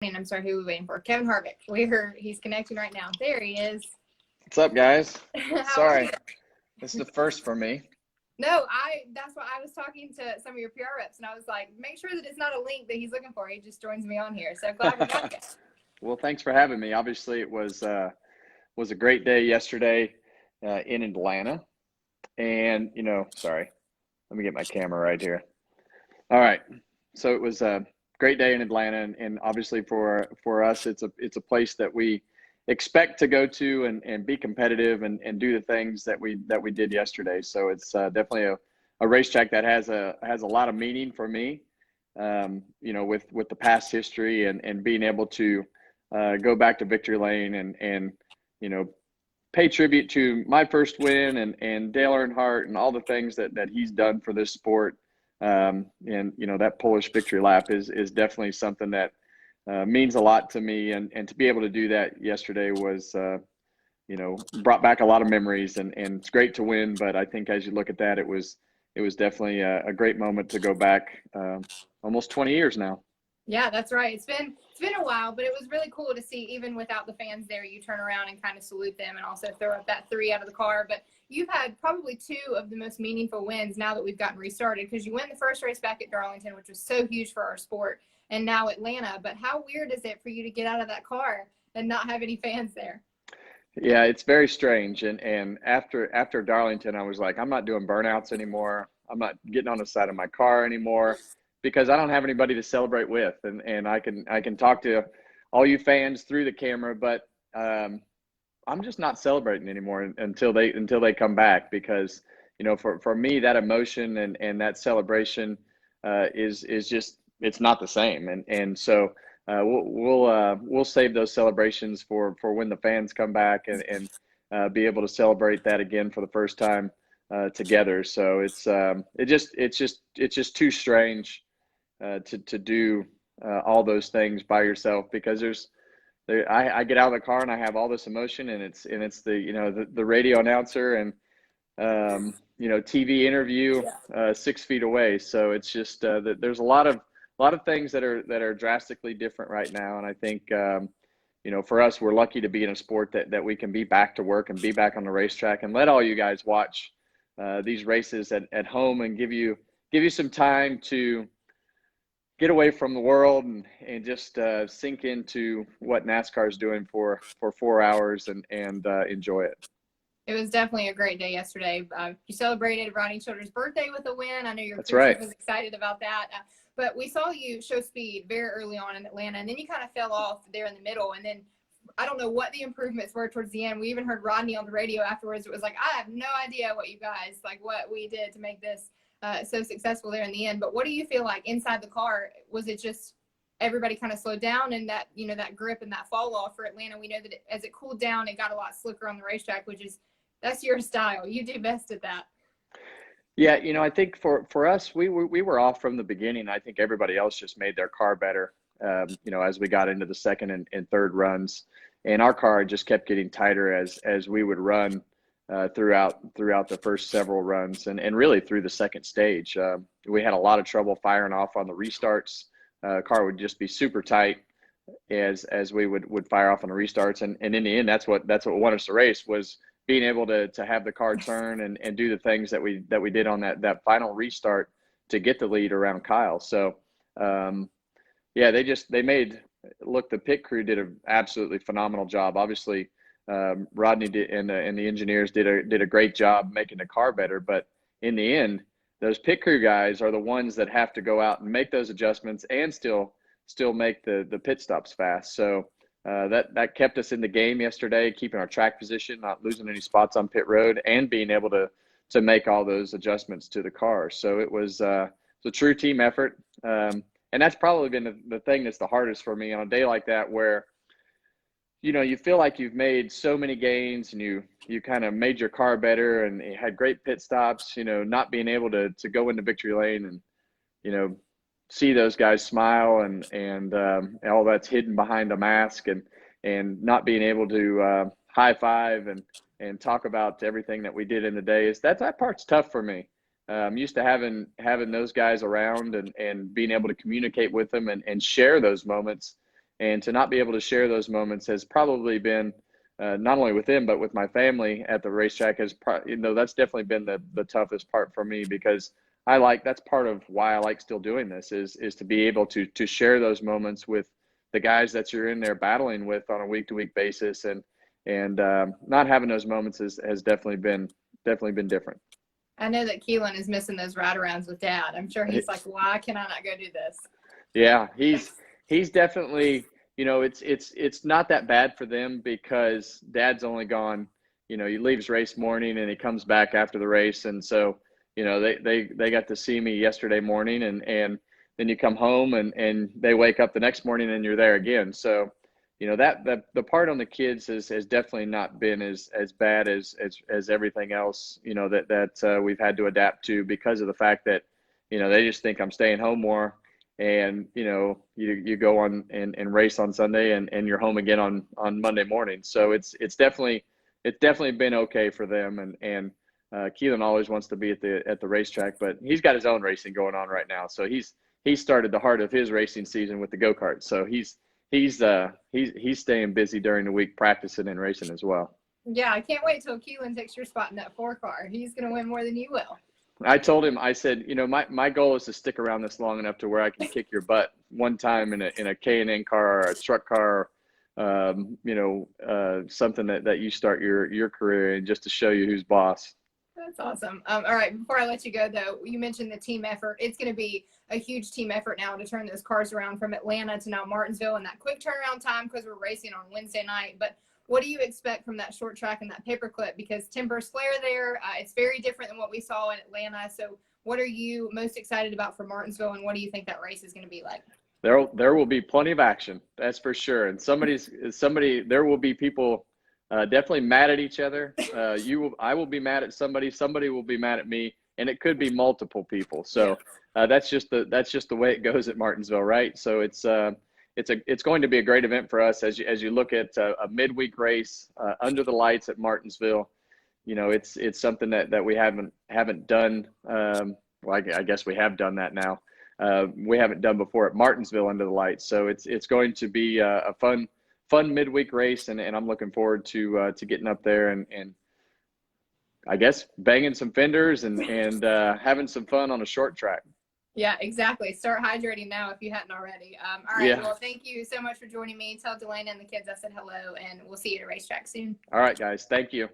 And I'm sorry, who are we waiting for? Kevin Harvick. He's connecting right now. There he is. What's up, guys? How are you? This is the first for me. No, that's why I was talking to some of your PR reps, and I was like, make sure that it's not a link that he's looking for. He just joins me on here. So glad we got you. Well, thanks for having me. Obviously, it was a great day yesterday in Atlanta. And, sorry, let me get my camera right here. All right. So it was a great day in Atlanta, and obviously for us, it's a place that we expect to go to and be competitive and do the things that we did yesterday. So it's definitely a racetrack that has a lot of meaning for me. With the past history and being able to go back to victory lane and pay tribute to my first win and Dale Earnhardt and all the things that he's done for this sport. That Polish victory lap is definitely something that means a lot to me, and to be able to do that yesterday was brought back a lot of memories, and it's great to win. But I think as you look at that, it was definitely a great moment to go back almost 20 years now. Yeah, that's right. It's been a while, but it was really cool to see, even without the fans there, you turn around and kind of salute them and also throw up that 3 out of the car. But you've had probably 2 of the most meaningful wins now that we've gotten restarted, because you win the first race back at Darlington, which was so huge for our sport, and now Atlanta. But how weird is it for you to get out of that car and not have any fans there? Yeah, it's very strange. And after Darlington, I was like, I'm not doing burnouts anymore. I'm not getting on the side of my car anymore, because I don't have anybody to celebrate with. And I can talk to all you fans through the camera, but I'm just not celebrating anymore until they come back, because for me, that emotion and that celebration is just, it's not the same. And so we'll save those celebrations for when the fans come back and be able to celebrate that again for the first time together. So it's just too strange to do all those things by yourself, because I get out of the car and I have all this emotion, and it's the radio announcer and TV interview 6 feet away. So it's just there's a lot of things that are drastically different right now. And I think for us, we're lucky to be in a sport that we can be back to work and be back on the racetrack and let all you guys watch these races at home, and give you some time to get away from the world and just sink into what NASCAR is doing for 4 hours and enjoy it. It was definitely a great day yesterday. You celebrated Rodney Childers' birthday with a win. I know your That's crew right. was excited about that. But we saw you show speed very early on in Atlanta, and then you kind of fell off there in the middle. And then I don't know what the improvements were towards the end. We even heard Rodney on the radio afterwards. It was like, I have no idea what we did to make this so successful there in the end. But what do you feel like inside the car? Was it just everybody kind of slowed down, and that that grip and that fall off for Atlanta? We know that as it cooled down, it got a lot slicker on the racetrack, that's your style. You do best at that. Yeah, I think for us, we were off from the beginning. I think everybody else just made their car better, as we got into the second and third runs, and our car just kept getting tighter as we would run throughout the first several runs, and really through the second stage. We had a lot of trouble firing off on the restarts. Car would just be super tight as we would fire off on the restarts, and in the end, that's what won us the race, was being able to have the car turn and do the things that we did on that final restart to get the lead around Kyle. So the pit crew did an absolutely phenomenal job. Obviously, Rodney did, and the engineers did a great job making the car better. But in the end, those pit crew guys are the ones that have to go out and make those adjustments and still make the pit stops fast. So that kept us in the game yesterday, keeping our track position, not losing any spots on pit road, and being able to make all those adjustments to the car. So it was a true team effort. And that's probably been the thing that's the hardest for me on a day like that, where you feel like you've made so many gains, and you kind of made your car better, and you had great pit stops, not being able to go into victory lane and, see those guys smile and all that's hidden behind a mask, and not being able to high five and talk about everything that we did in the day. That part's tough for me. I'm used to having those guys around and being able to communicate with them and share those moments And to not be able to share those moments has probably been, not only with them, but with my family at the racetrack that's definitely been the toughest part for me, because that's part of why I like still doing this is to be able to share those moments with the guys that you're in there battling with on a week-to-week basis. And not having those moments has definitely been different. I know that Keelan is missing those ride-arounds with Dad. I'm sure he's like, why can I not go do this? Yeah, he's definitely, it's not that bad for them because Dad's only gone, he leaves race morning and he comes back after the race. And so, they got to see me yesterday morning, and then you come home and they wake up the next morning and you're there again. So, that the part on the kids has definitely not been as bad as everything else, that we've had to adapt to, because of the fact that, they just think I'm staying home more. And you go on and race on Sunday and you're home again on Monday morning. So it's definitely been okay for them. And Keelan always wants to be at the racetrack, but he's got his own racing going on right now. So he's started the heart of his racing season with the go-kart. So he's staying busy during the week practicing and racing as well. Yeah, I can't wait till Keelan takes your spot in that 4-car. He's gonna win more than you will. I told him, I said, my goal is to stick around this long enough to where I can kick your butt one time in a K&N car or a truck car, something that you start your career in, just to show you who's boss. That's awesome. All right, before I let you go, though, you mentioned the team effort. It's going to be a huge team effort now to turn those cars around from Atlanta to now Martinsville, and that quick turnaround time because we're racing on Wednesday night. But what do you expect from that short track and that paperclip? Because Timber's Flare there, it's very different than what we saw in Atlanta. So what are you most excited about for Martinsville, and what do you think that race is going to be like? There will be plenty of action, that's for sure. And there will be people definitely mad at each other. I will be mad at somebody will be mad at me, and it could be multiple people. So that's just the way it goes at Martinsville, right? So it's going to be a great event for us as you look at a midweek race under the lights at Martinsville. It's something that we haven't done. Well, I guess we have done that now. We haven't done before at Martinsville under the lights. So it's going to be a fun midweek race, and I'm looking forward to getting up there and I guess banging some fenders and having some fun on a short track. Yeah, exactly. Start hydrating now if you hadn't already. All right. Yeah. Well, thank you so much for joining me. Tell Delana and the kids I said hello, and we'll see you at a racetrack soon. All right, guys. Thank you.